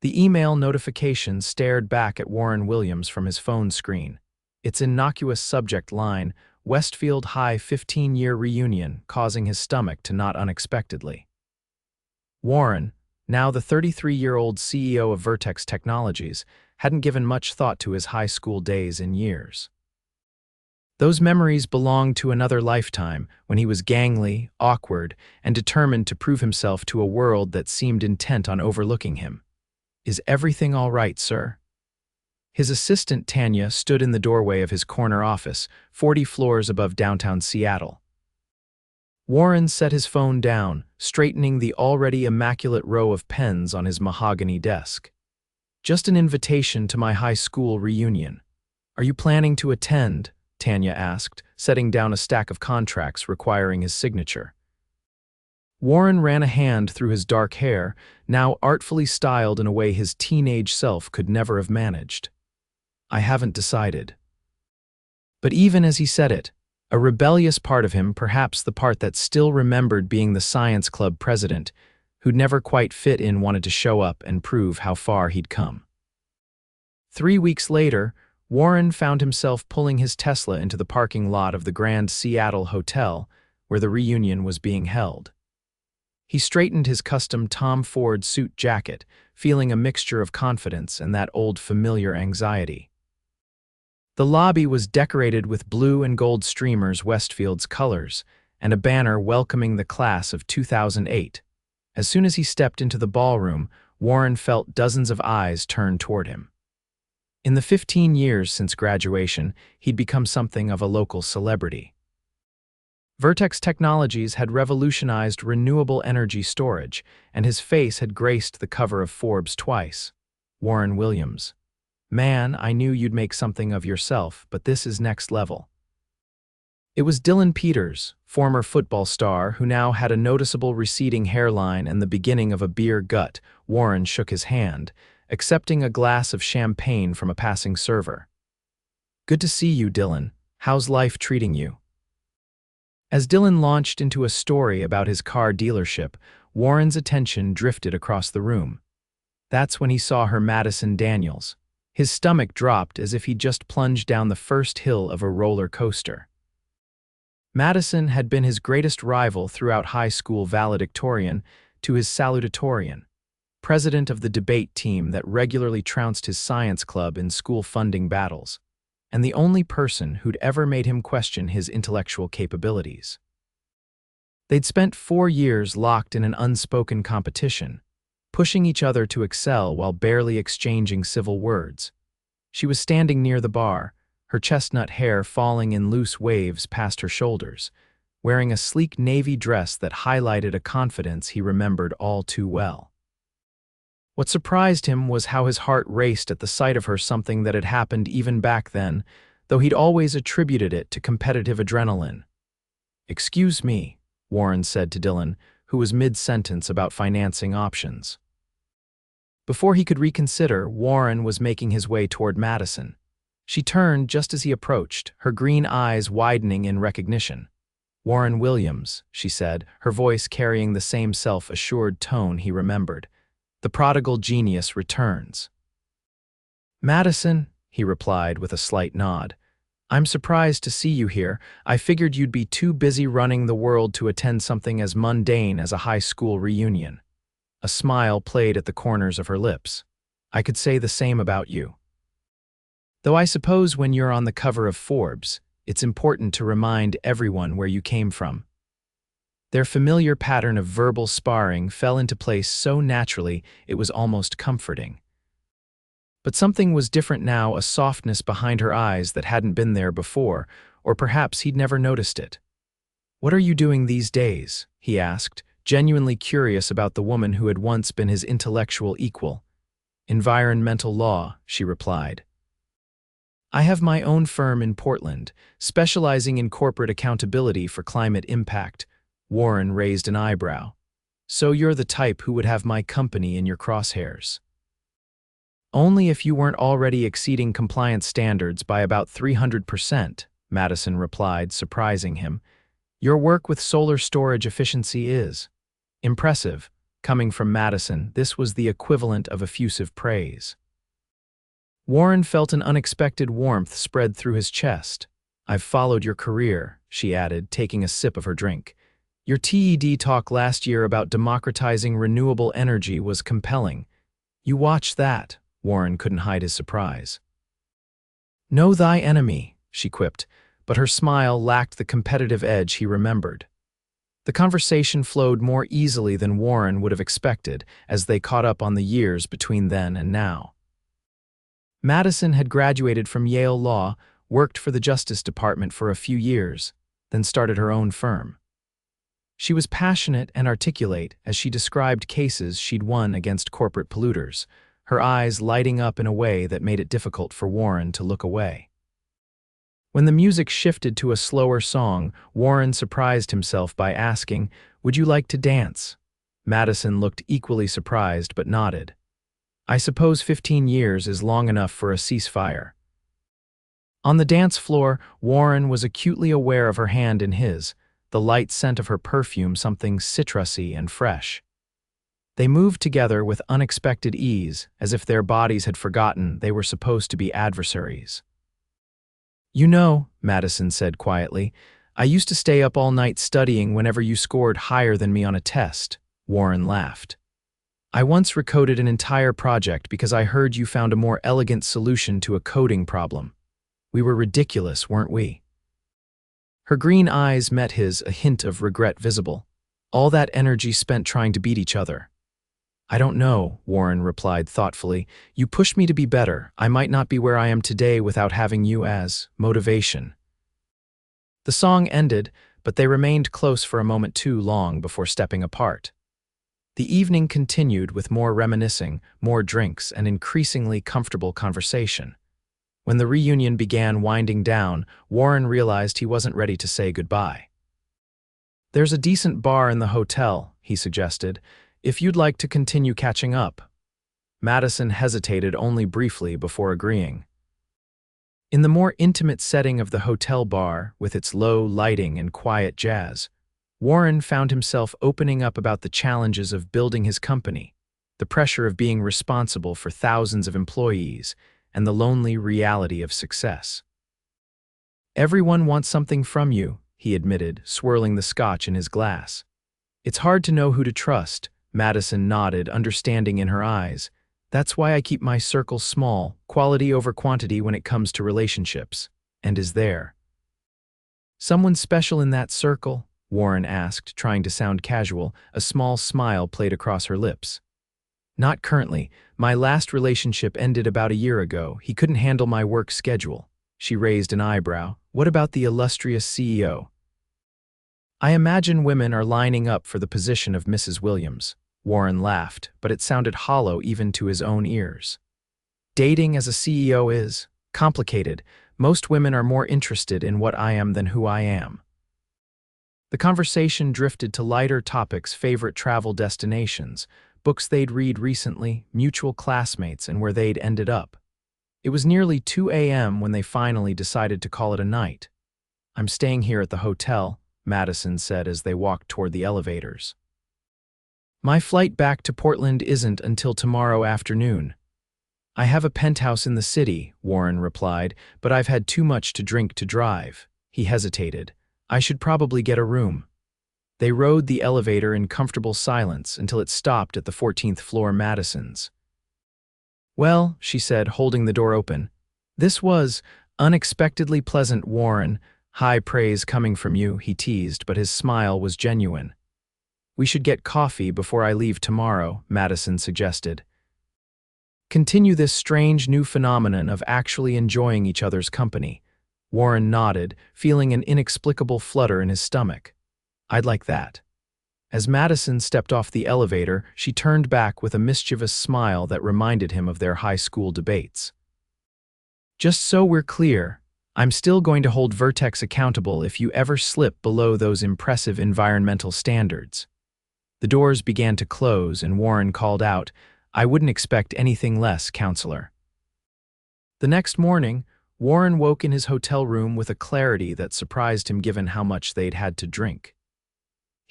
The email notification stared back at Warren Williams from his phone screen. Its innocuous subject line, Westfield High 15-year reunion, causing his stomach to knot unexpectedly. Warren, now the 33-year-old CEO of Vertex Technologies, hadn't given much thought to his high school days in years. Those memories belonged to another lifetime when he was gangly, awkward, and determined to prove himself to a world that seemed intent on overlooking him. "Is everything all right, sir?" His assistant, Tanya, stood in the doorway of his corner office, 40 floors above downtown Seattle. Warren set his phone down, straightening the already immaculate row of pens on his mahogany desk. "Just an invitation to my high school reunion. Are you planning to attend?" Tanya asked, setting down a stack of contracts requiring his signature. Warren ran a hand through his dark hair, now artfully styled in a way his teenage self could never have managed. "I haven't decided." But even as he said it, a rebellious part of him, perhaps the part that still remembered being the science club president, who'd never quite fit in, wanted to show up and prove how far he'd come. 3 weeks later, Warren found himself pulling his Tesla into the parking lot of the Grand Seattle Hotel, where the reunion was being held. He straightened his custom Tom Ford suit jacket, feeling a mixture of confidence and that old familiar anxiety. The lobby was decorated with blue and gold streamers, Westfield's colors, and a banner welcoming the class of 2008. As soon as he stepped into the ballroom, Warren felt dozens of eyes turn toward him. In the 15 years since graduation, he'd become something of a local celebrity. Vertex Technologies had revolutionized renewable energy storage, and his face had graced the cover of Forbes twice. Warren Williams. "Man, I knew you'd make something of yourself, but this is next level." It was Dylan Peters, former football star who now had a noticeable receding hairline and the beginning of a beer gut. Warren shook his hand, accepting a glass of champagne from a passing server. "Good to see you, Dylan. How's life treating you?" As Dylan launched into a story about his car dealership, Warren's attention drifted across the room. That's when he saw her Madison Daniels. His stomach dropped as if he'd just plunged down the first hill of a roller coaster. Madison had been his greatest rival throughout high school, valedictorian to his salutatorian, president of the debate team that regularly trounced his science club in school funding battles, and the only person who'd ever made him question his intellectual capabilities. They'd spent 4 years locked in an unspoken competition, pushing each other to excel while barely exchanging civil words. She was standing near the bar, her chestnut hair falling in loose waves past her shoulders, wearing a sleek navy dress that highlighted a confidence he remembered all too well. What surprised him was how his heart raced at the sight of her, something that had happened even back then, though he'd always attributed it to competitive adrenaline. "Excuse me," Warren said to Dylan, who was mid-sentence about financing options. Before he could reconsider, Warren was making his way toward Madison. She turned just as he approached, her green eyes widening in recognition. "Warren Williams," she said, her voice carrying the same self-assured tone he remembered. "The prodigal genius returns." "Madison," he replied with a slight nod. "I'm surprised to see you here. I figured you'd be too busy running the world to attend something as mundane as a high school reunion." A smile played at the corners of her lips. "I could say the same about you. Though I suppose when you're on the cover of Forbes, it's important to remind everyone where you came from." Their familiar pattern of verbal sparring fell into place so naturally it was almost comforting. But something was different now, a softness behind her eyes that hadn't been there before, or perhaps he'd never noticed it. "What are you doing these days?" he asked, genuinely curious about the woman who had once been his intellectual equal. "Environmental law," she replied. "I have my own firm in Portland, specializing in corporate accountability for climate impact." Warren raised an eyebrow. "So you're the type who would have my company in your crosshairs." "Only if you weren't already exceeding compliance standards by about 300%, Madison replied, surprising him. "Your work with solar storage efficiency is impressive, Coming from Madison, this was the equivalent of effusive praise. Warren felt an unexpected warmth spread through his chest. "I've followed your career," she added, taking a sip of her drink. "Your TED talk last year about democratizing renewable energy was compelling." "You watched that?" Warren couldn't hide his surprise. "Know thy enemy," she quipped, but her smile lacked the competitive edge he remembered. The conversation flowed more easily than Warren would have expected as they caught up on the years between then and now. Madison had graduated from Yale Law, worked for the Justice Department for a few years, then started her own firm. She was passionate and articulate as she described cases she'd won against corporate polluters, her eyes lighting up in a way that made it difficult for Warren to look away. When the music shifted to a slower song, Warren surprised himself by asking, "Would you like to dance?" Madison looked equally surprised but nodded. "I suppose 15 years is long enough for a ceasefire." On the dance floor, Warren was acutely aware of her hand in his, the light scent of her perfume something citrusy and fresh. They moved together with unexpected ease, as if their bodies had forgotten they were supposed to be adversaries. "You know," Madison said quietly, "I used to stay up all night studying whenever you scored higher than me on a test." Warren laughed. "I once recoded an entire project because I heard you found a more elegant solution to a coding problem. We were ridiculous, weren't we?" Her green eyes met his, a hint of regret visible. "All that energy spent trying to beat each other." "I don't know," Warren replied thoughtfully. "You pushed me to be better. I might not be where I am today without having you as motivation." The song ended, but they remained close for a moment too long before stepping apart. The evening continued with more reminiscing, more drinks, and increasingly comfortable conversation. When the reunion began winding down, Warren realized he wasn't ready to say goodbye. "There's a decent bar in the hotel," he suggested, "if you'd like to continue catching up." Madison hesitated only briefly before agreeing. In the more intimate setting of the hotel bar, with its low lighting and quiet jazz, Warren found himself opening up about the challenges of building his company, the pressure of being responsible for thousands of employees, and the lonely reality of success. "Everyone wants something from you," he admitted, swirling the scotch in his glass. "It's hard to know who to trust." Madison nodded, understanding in her eyes. "That's why I keep my circle small, quality over quantity when it comes to relationships." "And is there someone special in that circle?" Warren asked, trying to sound casual. A small smile played across her lips. "Not currently. My last relationship ended about a year ago. He couldn't handle my work schedule." She raised an eyebrow. "What about the illustrious CEO?" "I imagine women are lining up for the position of Mrs. Williams." Warren laughed, but it sounded hollow even to his own ears. "Dating as a CEO is complicated. Most women are more interested in what I am than who I am." The conversation drifted to lighter topics: favorite travel destinations, books they'd read recently, mutual classmates, and where they'd ended up. It was nearly 2 a.m. when they finally decided to call it a night. "I'm staying here at the hotel," Madison said as they walked toward the elevators. "My flight back to Portland isn't until tomorrow afternoon." "I have a penthouse in the city," Warren replied, "but I've had too much to drink to drive." He hesitated. "I should probably get a room." They rode the elevator in comfortable silence until it stopped at the 14th floor Madison's. "Well," she said, holding the door open, "this was unexpectedly pleasant, Warren. High praise coming from you," he teased, but his smile was genuine. "We should get coffee before I leave tomorrow," Madison suggested. "Continue this strange new phenomenon of actually enjoying each other's company." Warren nodded, feeling an inexplicable flutter in his stomach. "I'd like that." As Madison stepped off the elevator, she turned back with a mischievous smile that reminded him of their high school debates. "Just so we're clear, I'm still going to hold Vertex accountable if you ever slip below those impressive environmental standards." The doors began to close, and Warren called out, "I wouldn't expect anything less, counselor." The next morning, Warren woke in his hotel room with a clarity that surprised him given how much they'd had to drink.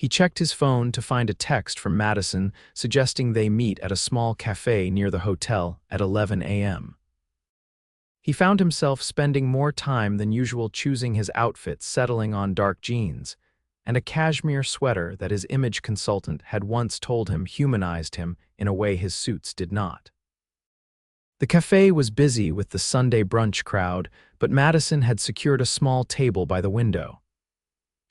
He checked his phone to find a text from Madison suggesting they meet at a small cafe near the hotel at 11 a.m. He found himself spending more time than usual choosing his outfit, settling on dark jeans and a cashmere sweater that his image consultant had once told him humanized him in a way his suits did not. The cafe was busy with the Sunday brunch crowd, but Madison had secured a small table by the window.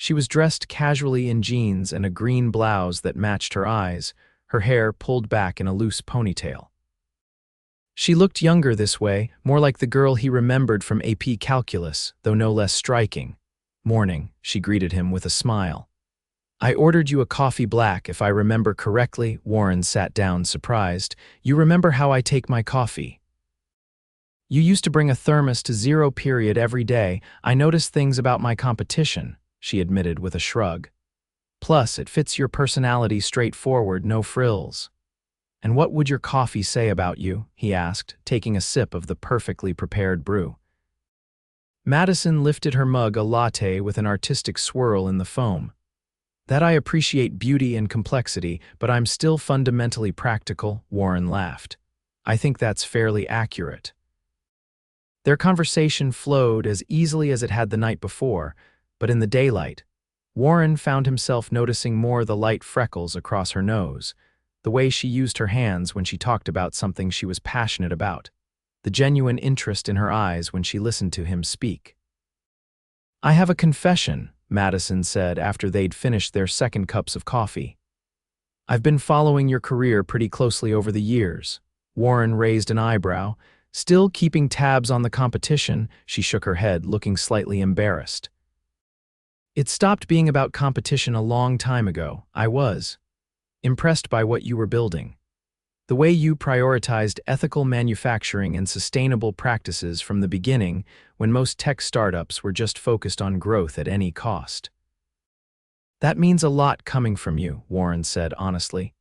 She was dressed casually in jeans and a green blouse that matched her eyes, her hair pulled back in a loose ponytail. She looked younger this way, more like the girl he remembered from AP Calculus, though no less striking. "Morning," she greeted him with a smile. "I ordered you a coffee black, if I remember correctly." Warren sat down, surprised. "You remember how I take my coffee? You used to bring a thermos to 0 period every day. I noticed things about my competition," she admitted with a shrug. "Plus, it fits your personality, straightforward, no frills." "And what would your coffee say about you?" he asked, taking a sip of the perfectly prepared brew. Madison lifted her mug, a latte with an artistic swirl in the foam. "That I appreciate beauty and complexity, but I'm still fundamentally practical," Warren laughed. "I think that's fairly accurate." Their conversation flowed as easily as it had the night before, but in the daylight, Warren found himself noticing more the light freckles across her nose, the way she used her hands when she talked about something she was passionate about, the genuine interest in her eyes when she listened to him speak. "I have a confession," Madison said after they'd finished their second cups of coffee. "I've been following your career pretty closely over the years." Warren raised an eyebrow. Still keeping tabs on the competition, she shook her head, looking slightly embarrassed. "It stopped being about competition a long time ago. I was impressed by what you were building. The way you prioritized ethical manufacturing and sustainable practices from the beginning, when most tech startups were just focused on growth at any cost." "That means a lot coming from you," Warren said honestly.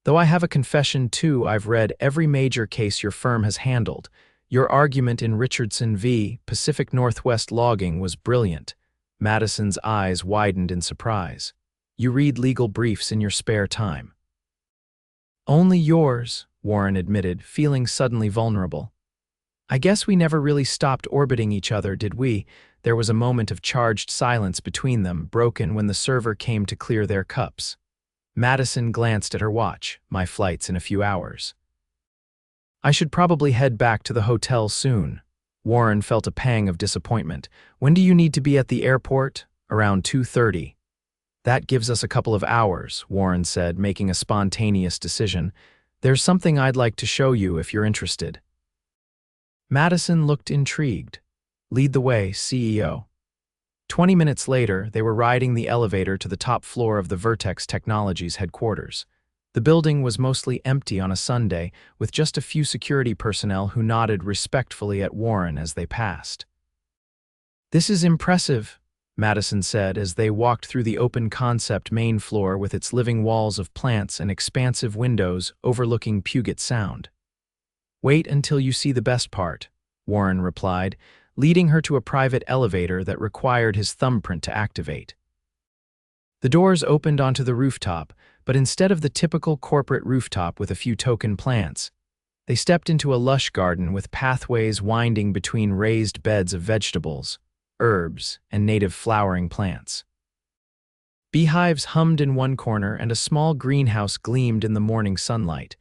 "Though I have a confession too, I've read every major case your firm has handled. Your argument in Richardson v. Pacific Northwest Logging was brilliant." Madison's eyes widened in surprise. "You read legal briefs in your spare time." "Only yours," Warren admitted, feeling suddenly vulnerable. "I guess we never really stopped orbiting each other, did we?" There was a moment of charged silence between them, broken when the server came to clear their cups. Madison glanced at her watch. "My flight's in a few hours. I should probably head back to the hotel soon." Warren felt a pang of disappointment. "When do you need to be at the airport?" "Around 2:30. "That gives us a couple of hours," Warren said, making a spontaneous decision. "There's something I'd like to show you if you're interested." Madison looked intrigued. "Lead the way, CEO." 20 minutes later, they were riding the elevator to the top floor of the Vertex Technologies headquarters. The building was mostly empty on a Sunday, with just a few security personnel who nodded respectfully at Warren as they passed. "This is impressive," Madison said as they walked through the open-concept main floor with its living walls of plants and expansive windows overlooking Puget Sound. "Wait until you see the best part," Warren replied, leading her to a private elevator that required his thumbprint to activate. The doors opened onto the rooftop, but instead of the typical corporate rooftop with a few token plants, they stepped into a lush garden with pathways winding between raised beds of vegetables, herbs, and native flowering plants. Beehives hummed in one corner and a small greenhouse gleamed in the morning sunlight.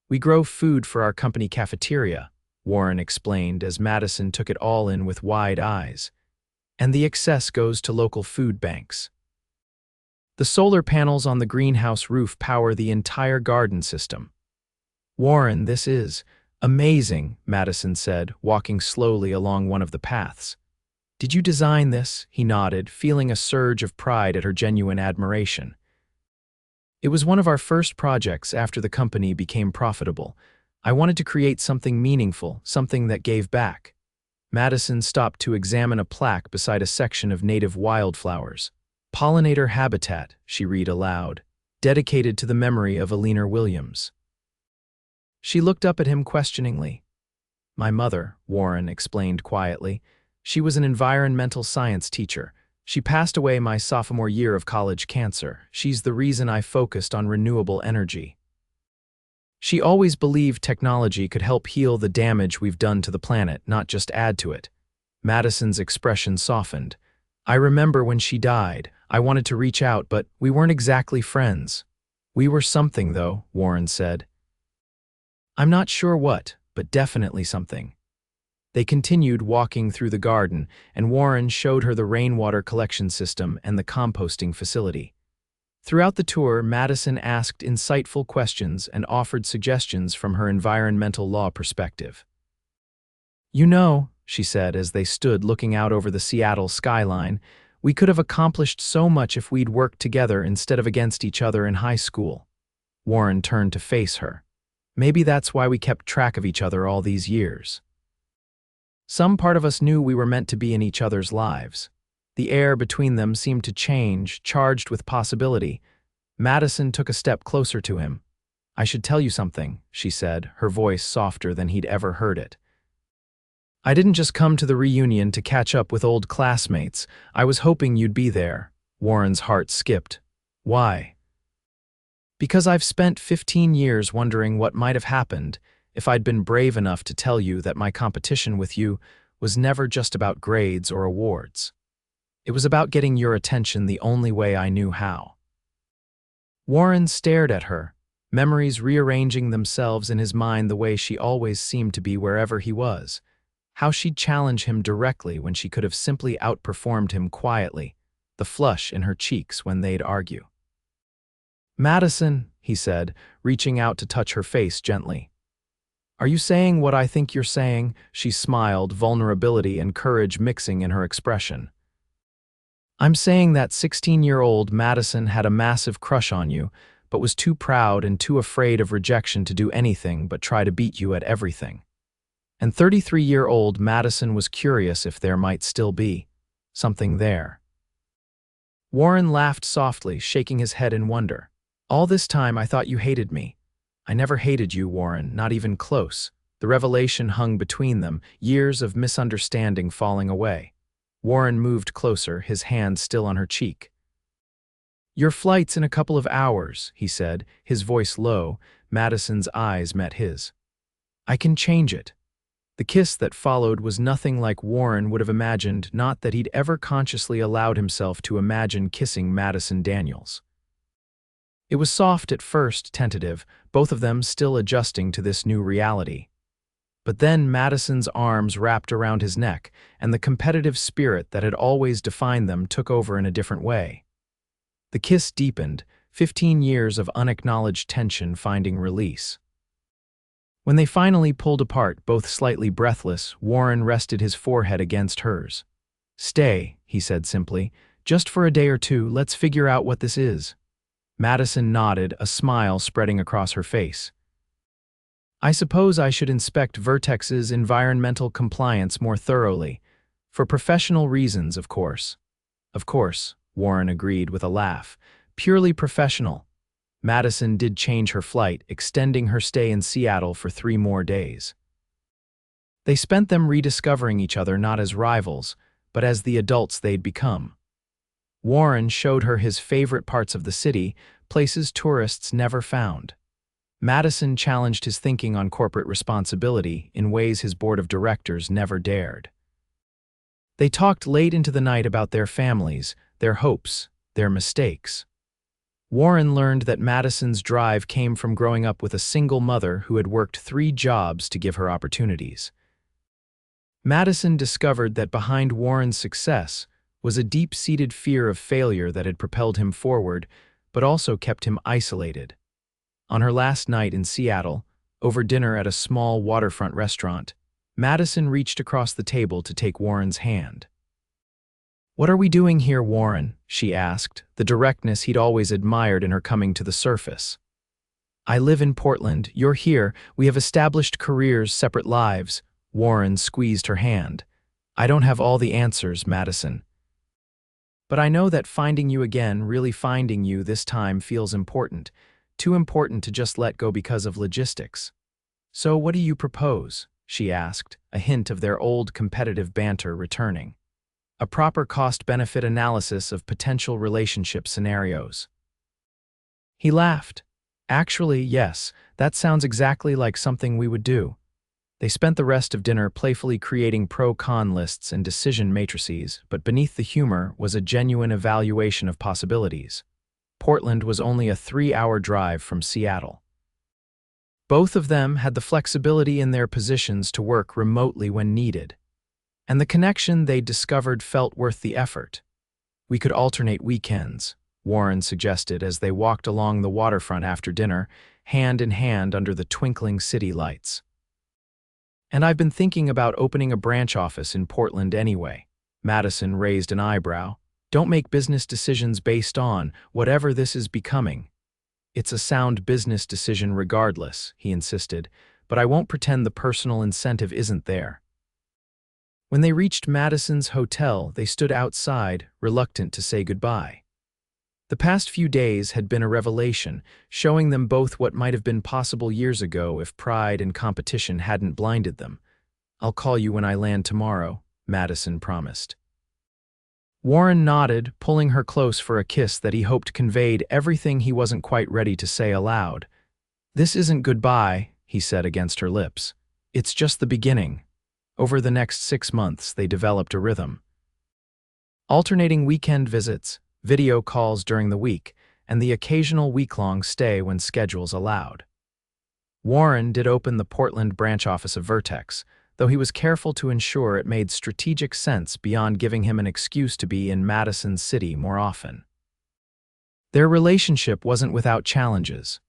"We grow food for our company cafeteria," Warren explained as Madison took it all in with wide eyes. "And the excess goes to local food banks." The solar panels on the greenhouse roof power the entire garden system. "Warren, this is amazing," Madison said, walking slowly along one of the paths. "Did you design this?" He nodded, feeling a surge of pride at her genuine admiration. "It was one of our first projects after the company became profitable. I wanted to create something meaningful, something that gave back." Madison stopped to examine a plaque beside a section of native wildflowers. "Pollinator Habitat," she read aloud, "dedicated to the memory of Eleanor Williams." She looked up at him questioningly. "My mother," Warren explained quietly. "She was an environmental science teacher. She passed away my sophomore year of college cancer. She's the reason I focused on renewable energy. She always believed technology could help heal the damage we've done to the planet, not just add to it. Madison's expression softened. I remember when she died, I wanted to reach out, but we weren't exactly friends. We were something, though, Warren said. I'm not sure what, but definitely something. They continued walking through the garden, and Warren showed her the rainwater collection system and the composting facility. Throughout the tour, Madison asked insightful questions and offered suggestions from her environmental law perspective. You know, she said as they stood looking out over the Seattle skyline, we could have accomplished so much if we'd worked together instead of against each other in high school. Warren turned to face her. Maybe that's why we kept track of each other all these years. Some part of us knew we were meant to be in each other's lives. The air between them seemed to change, charged with possibility. Madison took a step closer to him. I should tell you something, she said, her voice softer than he'd ever heard it. I didn't just come to the reunion to catch up with old classmates. I was hoping you'd be there. Warren's heart skipped. Why? Because I've spent 15 years wondering what might have happened if I'd been brave enough to tell you that my competition with you was never just about grades or awards. It was about getting your attention the only way I knew how. Warren stared at her, memories rearranging themselves in his mind the way she always seemed to be wherever he was. How she'd challenge him directly when she could have simply outperformed him quietly, the flush in her cheeks when they'd argue. Madison, he said, reaching out to touch her face gently. Are you saying what I think you're saying? She smiled, vulnerability and courage mixing in her expression. I'm saying that 16-year-old Madison had a massive crush on you, but was too proud and too afraid of rejection to do anything but try to beat you at everything. And 33-year-old Madison was curious if there might still be something there. Warren laughed softly, shaking his head in wonder. All this time I thought you hated me. I never hated you, Warren, not even close. The revelation hung between them, years of misunderstanding falling away. Warren moved closer, his hand still on her cheek. Your flight's in a couple of hours, he said, his voice low. Madison's eyes met his. I can change it. The kiss that followed was nothing like Warren would have imagined, not that he'd ever consciously allowed himself to imagine kissing Madison Daniels. It was soft at first, tentative, both of them still adjusting to this new reality. But then Madison's arms wrapped around his neck, and the competitive spirit that had always defined them took over in a different way. The kiss deepened, 15 years of unacknowledged tension finding release. When they finally pulled apart, both slightly breathless, Warren rested his forehead against hers. Stay, he said simply. Just for a day or two, let's figure out what this is. Madison nodded, a smile spreading across her face. I suppose I should inspect Vertex's environmental compliance more thoroughly. For professional reasons, of course. Of course, Warren agreed with a laugh. Purely professional. Madison did change her flight, extending her stay in Seattle for 3 more days. They spent them rediscovering each other not as rivals, but as the adults they'd become. Warren showed her his favorite parts of the city, places tourists never found. Madison challenged his thinking on corporate responsibility in ways his board of directors never dared. They talked late into the night about their families, their hopes, their mistakes. Warren learned that Madison's drive came from growing up with a single mother who had worked 3 jobs to give her opportunities. Madison discovered that behind Warren's success was a deep-seated fear of failure that had propelled him forward, but also kept him isolated. On her last night in Seattle, over dinner at a small waterfront restaurant, Madison reached across the table to take Warren's hand. What are we doing here, Warren? She asked, the directness he'd always admired in her coming to the surface. I live in Portland. You're here. We have established careers, separate lives. Warren squeezed her hand. I don't have all the answers, Madison. But I know that finding you again, really finding you this time, feels important. Too important to just let go because of logistics. So what do you propose? She asked, a hint of their old competitive banter returning. a proper cost-benefit analysis of potential relationship scenarios. He laughed. Actually, yes, that sounds exactly like something we would do. They spent the rest of dinner playfully creating pro-con lists and decision matrices, but beneath the humor was a genuine evaluation of possibilities. Portland was only a 3-hour drive from Seattle. Both of them had the flexibility in their positions to work remotely when needed, and the connection they discovered felt worth the effort. We could alternate weekends, Warren suggested as they walked along the waterfront after dinner, hand in hand under the twinkling city lights. And I've been thinking about opening a branch office in Portland anyway. Madison raised an eyebrow. Don't make business decisions based on whatever this is becoming. It's a sound business decision regardless, he insisted, but I won't pretend the personal incentive isn't there. When they reached Madison's hotel, they stood outside, reluctant to say goodbye. The past few days had been a revelation, showing them both what might have been possible years ago if pride and competition hadn't blinded them. I'll call you when I land tomorrow, Madison promised. Warren nodded, pulling her close for a kiss that he hoped conveyed everything he wasn't quite ready to say aloud. This isn't goodbye, he said against her lips. It's just the beginning. Over the next 6 months, they developed a rhythm. Alternating weekend visits, video calls during the week, and the occasional week-long stay when schedules allowed. Warren did open the Portland branch office of Vertex, though he was careful to ensure it made strategic sense beyond giving him an excuse to be in Madison City more often. Their relationship wasn't without challenges.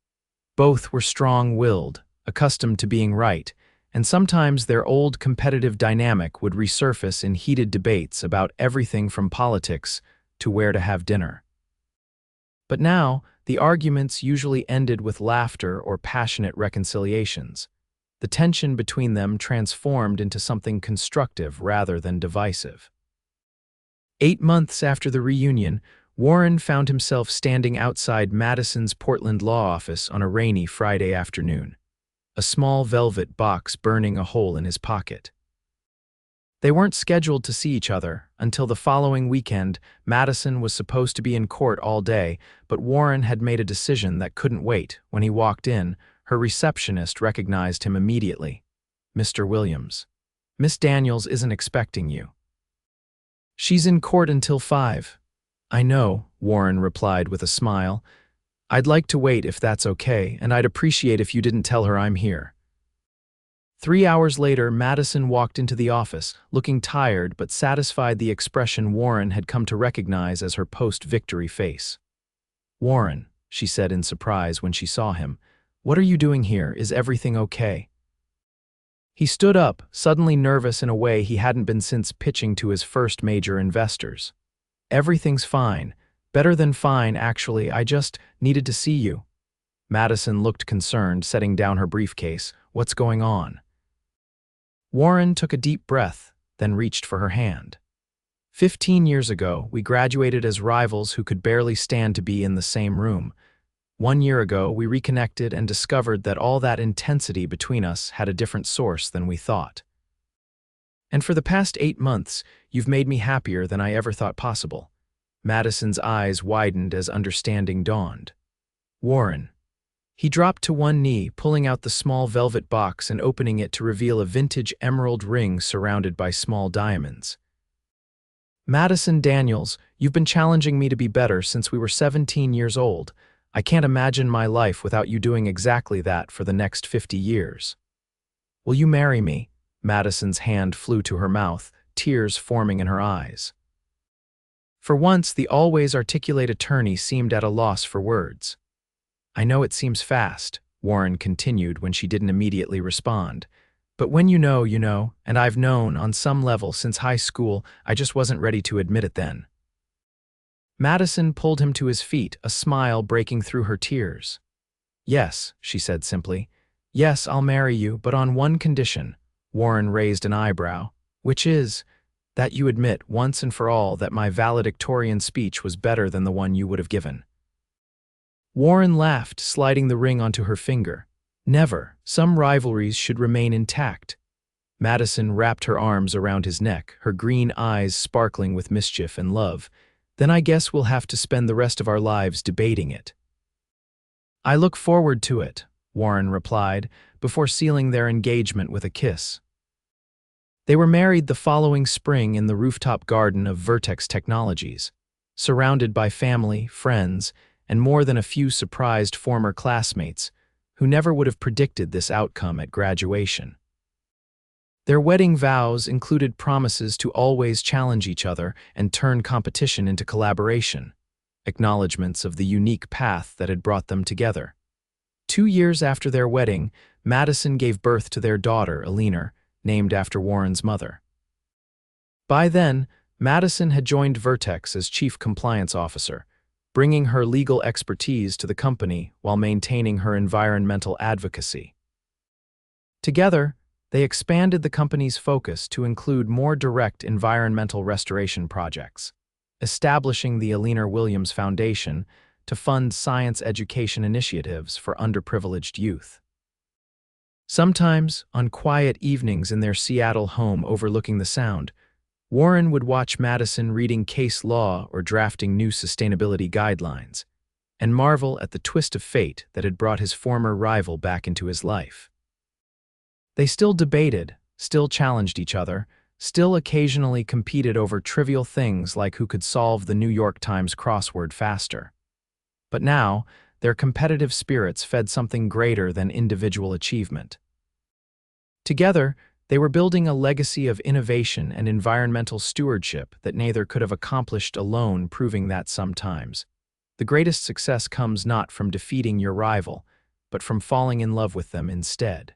Both were strong-willed, accustomed to being right, and sometimes their old competitive dynamic would resurface in heated debates about everything from politics to where to have dinner. But now, the arguments usually ended with laughter or passionate reconciliations. The tension between them transformed into something constructive rather than divisive. 8 months after the reunion, Warren found himself standing outside Madison's Portland law office on a rainy Friday afternoon, a small velvet box burning a hole in his pocket. They weren't scheduled to see each other until the following weekend. Madison was supposed to be in court all day, but Warren had made a decision that couldn't wait. When he walked in, her receptionist recognized him immediately. Mr. Williams. Miss Daniels isn't expecting you. She's in court until 5. I know, Warren replied with a smile. I'd like to wait if that's okay, and I'd appreciate if you didn't tell her I'm here. 3 hours later, Madison walked into the office, looking tired but satisfied, the expression Warren had come to recognize as her post-victory face. Warren, she said in surprise when she saw him, what are you doing here? Is everything okay? He stood up, suddenly nervous in a way he hadn't been since pitching to his first major investors. Everything's fine. Better than fine, actually. I just needed to see you. Madison looked concerned, setting down her briefcase. What's going on? Warren took a deep breath, then reached for her hand. 15 years ago, we graduated as rivals who could barely stand to be in the same room. 1 year ago, we reconnected and discovered that all that intensity between us had a different source than we thought. And for the past 8 months, you've made me happier than I ever thought possible. Madison's eyes widened as understanding dawned. Warren. He dropped to one knee, pulling out the small velvet box and opening it to reveal a vintage emerald ring surrounded by small diamonds. Madison Daniels, you've been challenging me to be better since we were 17 years old. I can't imagine my life without you doing exactly that for the next 50 years. Will you marry me? Madison's hand flew to her mouth, tears forming in her eyes. For once, the always articulate attorney seemed at a loss for words. I know it seems fast, Warren continued when she didn't immediately respond. But when you know, and I've known on some level since high school, I just wasn't ready to admit it then. Madison pulled him to his feet, a smile breaking through her tears. Yes, she said simply. Yes, I'll marry you, but on one condition. Warren raised an eyebrow. Which is, that you admit once and for all that my valedictorian speech was better than the one you would have given. Warren laughed, sliding the ring onto her finger. Never. Some rivalries should remain intact. Madison wrapped her arms around his neck, her green eyes sparkling with mischief and love. Then I guess we'll have to spend the rest of our lives debating it. I look forward to it, Warren replied, before sealing their engagement with a kiss. They were married the following spring in the rooftop garden of Vertex Technologies, surrounded by family, friends, and more than a few surprised former classmates who never would have predicted this outcome at graduation. Their wedding vows included promises to always challenge each other and turn competition into collaboration, acknowledgments of the unique path that had brought them together. 2 years after their wedding, Madison gave birth to their daughter, Eleanor, named after Warren's mother. By then, Madison had joined Vertex as Chief Compliance Officer, bringing her legal expertise to the company while maintaining her environmental advocacy. Together, they expanded the company's focus to include more direct environmental restoration projects, establishing the Eleanor Williams Foundation to fund science education initiatives for underprivileged youth. Sometimes, on quiet evenings in their Seattle home overlooking the Sound, Warren would watch Madison reading case law or drafting new sustainability guidelines, and marvel at the twist of fate that had brought his former rival back into his life. They still debated, still challenged each other, still occasionally competed over trivial things like who could solve the New York Times crossword faster. But now, their competitive spirits fed something greater than individual achievement. Together, they were building a legacy of innovation and environmental stewardship that neither could have accomplished alone, proving that sometimes the greatest success comes not from defeating your rival, but from falling in love with them instead.